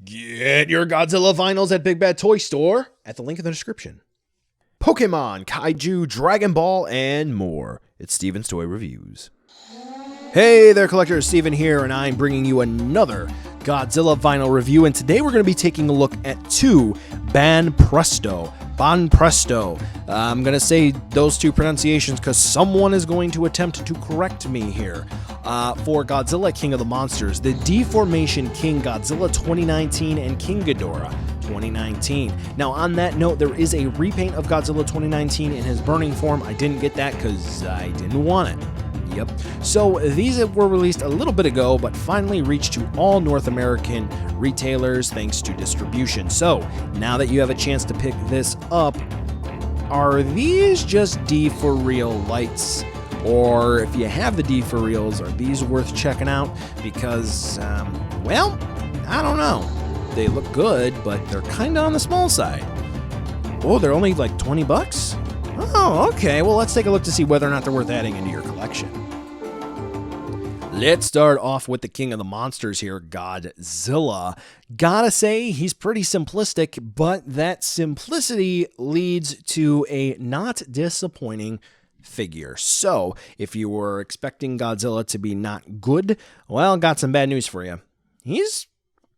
Get your Godzilla vinyls at Big Bad Toy Store at the link in the description. Pokemon, Kaiju, Dragon Ball, and more. It's Steven's Toy Reviews. Hey there, collector. Steven here, and I'm bringing you another Godzilla vinyl review, and today we're going to be taking a look at two Banpresto. I'm going to say those two pronunciations because someone is going to attempt to correct me here. For Godzilla King of the Monsters, the Deformation King Godzilla 2019 and King Ghidorah 2019. Now, on that note, there is a repaint of Godzilla 2019 in his burning form. I didn't get that because I didn't want it. Yep. So these were released a little bit ago, but finally reached to all North American retailers thanks to distribution. So now that you have a chance to pick this up, are these just D for real lights? Or if you have the D for reals, are these worth checking out? Because, well, I don't know. They look good, but they're kind of on the small side. Oh, they're only like 20 bucks? Oh, okay. Well, let's take a look to see whether or not they're worth adding into your collection. Let's start off with the King of the Monsters here, Godzilla. Gotta say, he's pretty simplistic, but that simplicity leads to a not disappointing figure. So, if you were expecting Godzilla to be not good, well, got some bad news for you. He's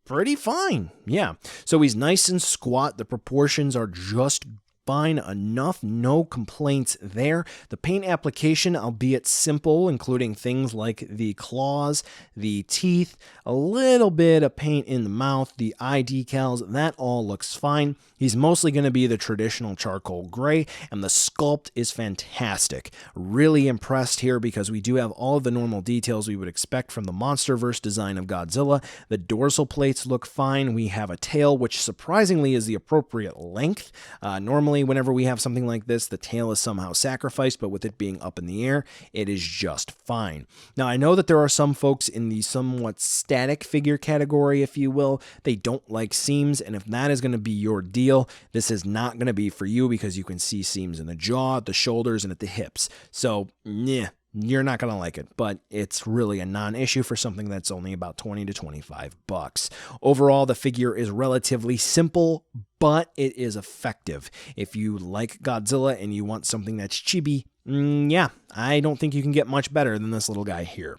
pretty fine. Yeah. So he's nice and squat. The proportions are just fine enough, no complaints there. The paint application, albeit simple, including things like the claws, the teeth, a little bit of paint in the mouth, the eye decals, that all looks fine. He's mostly going to be the traditional charcoal gray, and the sculpt is fantastic. Really impressed here because we do have all of the normal details we would expect from the MonsterVerse design of Godzilla. The dorsal plates look fine. We have a tail, which surprisingly is the appropriate length. Normally, whenever we have something like this, the tail is somehow sacrificed, but with it being up in the air, it is just fine. Now, I know that there are some folks in the somewhat static figure category, if you will. They don't like seams, and if that is going to be your deal, this is not going to be for you because you can see seams in the jaw, the shoulders, and at the hips. So, yeah, you're not going to like it, but it's really a non-issue for something that's only about 20 to 25 bucks. Overall, the figure is relatively simple, but it is effective. If you like Godzilla and you want something that's chibi, yeah, I don't think you can get much better than this little guy here.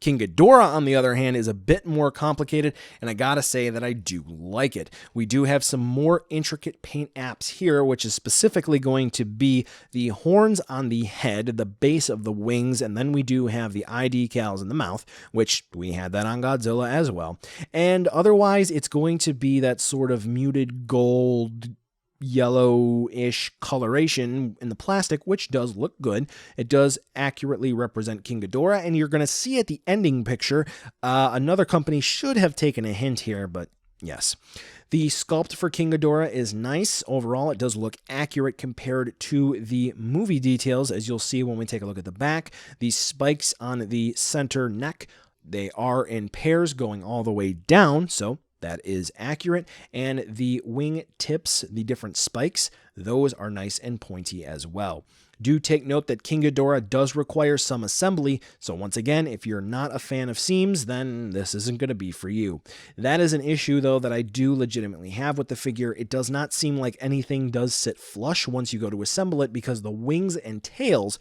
King Ghidorah, on the other hand, is a bit more complicated, and I gotta say that I do like it. We do have some more intricate paint apps here, which is specifically going to be the horns on the head, the base of the wings, and then we do have the eye decals in the mouth, which we had that on Godzilla as well. And otherwise, it's going to be that sort of muted gold, yellow-ish coloration in the plastic, which does look good. It does accurately represent King Ghidorah, and you're going to see at the ending picture, another company should have taken a hint here, but yes. The sculpt for King Ghidorah is nice. Overall, it does look accurate compared to the movie details, as you'll see when we take a look at the back. The spikes on the center neck, they are in pairs going all the way down, so that is accurate, and the wing tips, the different spikes, those are nice and pointy as well. Do take note that King Ghidorah does require some assembly, so once again, if you're not a fan of seams, then this isn't going to be for you. That is an issue, though, that I do legitimately have with the figure. It does not seem like anything does sit flush once you go to assemble it, because the wings and tails,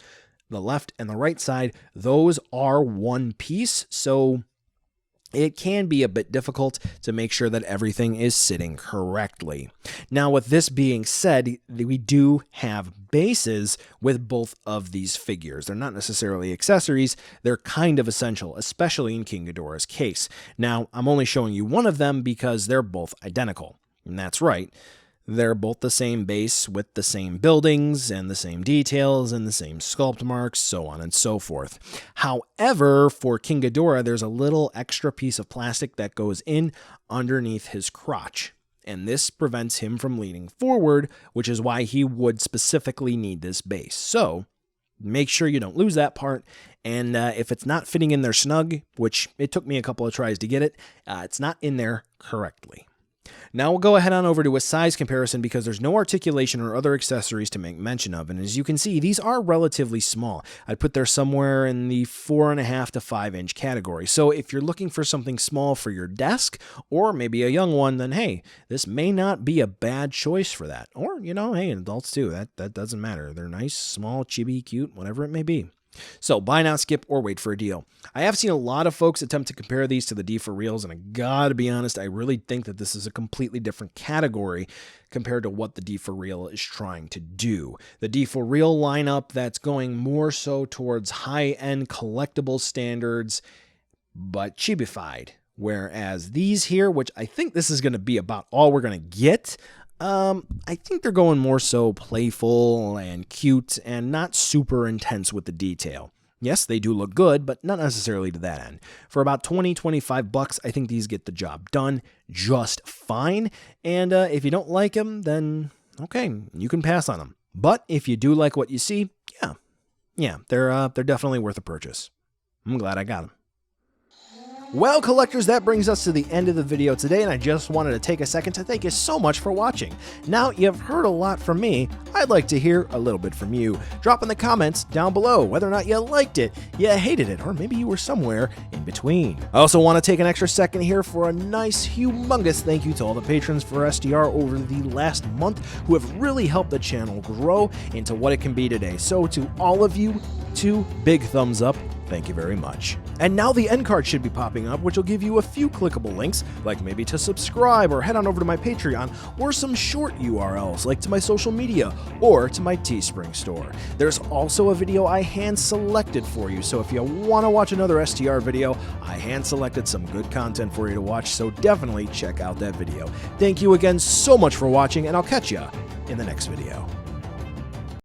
the left and the right side, those are one piece, so it can be a bit difficult to make sure that everything is sitting correctly. Now, with this being said, we do have bases with both of these figures. They're not necessarily accessories. They're kind of essential, especially in King Ghidorah's case. Now, I'm only showing you one of them because they're both identical. And that's right. They're both the same base with the same buildings and the same details and the same sculpt marks, so on and so forth. However, for King Ghidorah, there's a little extra piece of plastic that goes in underneath his crotch, and this prevents him from leaning forward, which is why he would specifically need this base. So make sure you don't lose that part, and if it's not fitting in there snug, which it took me a couple of tries to get it, it's not in there correctly. Now we'll go ahead on over to a size comparison because there's no articulation or other accessories to make mention of, and as you can see, these are relatively small. I'd put there somewhere in the 4.5 to 5 inch category. So if you're looking for something small for your desk, or maybe a young one, then hey, this may not be a bad choice for that. Or, hey, adults too. That doesn't matter. They're nice, small, chibi, cute, whatever it may be. So buy now, skip, or wait for a deal. I have seen a lot of folks attempt to compare these to the D for Reals, and I gotta be honest, I really think that this is a completely different category compared to what the D for Real is trying to do. The D for Real lineup that's going more so towards high-end collectible standards, but chibified. Whereas these here, which I think this is going to be about all we're going to get, I think they're going more so playful and cute and not super intense with the detail. Yes, they do look good, but not necessarily to that end. For about $20-25, I think these get the job done just fine. And if you don't like them, then okay, you can pass on them. But if you do like what you see, yeah, they're definitely worth a purchase. I'm glad I got them. Well, collectors, that brings us to the end of the video today, and I just wanted to take a second to thank you so much for watching. Now, you've heard a lot from me. I'd like to hear a little bit from you. Drop in the comments down below whether or not you liked it, you hated it, or maybe you were somewhere in between. I also want to take an extra second here for a nice, humongous thank you to all the patrons for SDR over the last month who have really helped the channel grow into what it can be today. So to all of you, 2 big thumbs up. Thank you very much. And now the end card should be popping up, which will give you a few clickable links, like maybe to subscribe or head on over to my Patreon, or some short URLs like to my social media or to my Teespring store. There's also a video I hand selected for you, so if you want to watch another STR video, I hand selected some good content for you to watch, so definitely check out that video. Thank you again so much for watching, and I'll catch ya in the next video.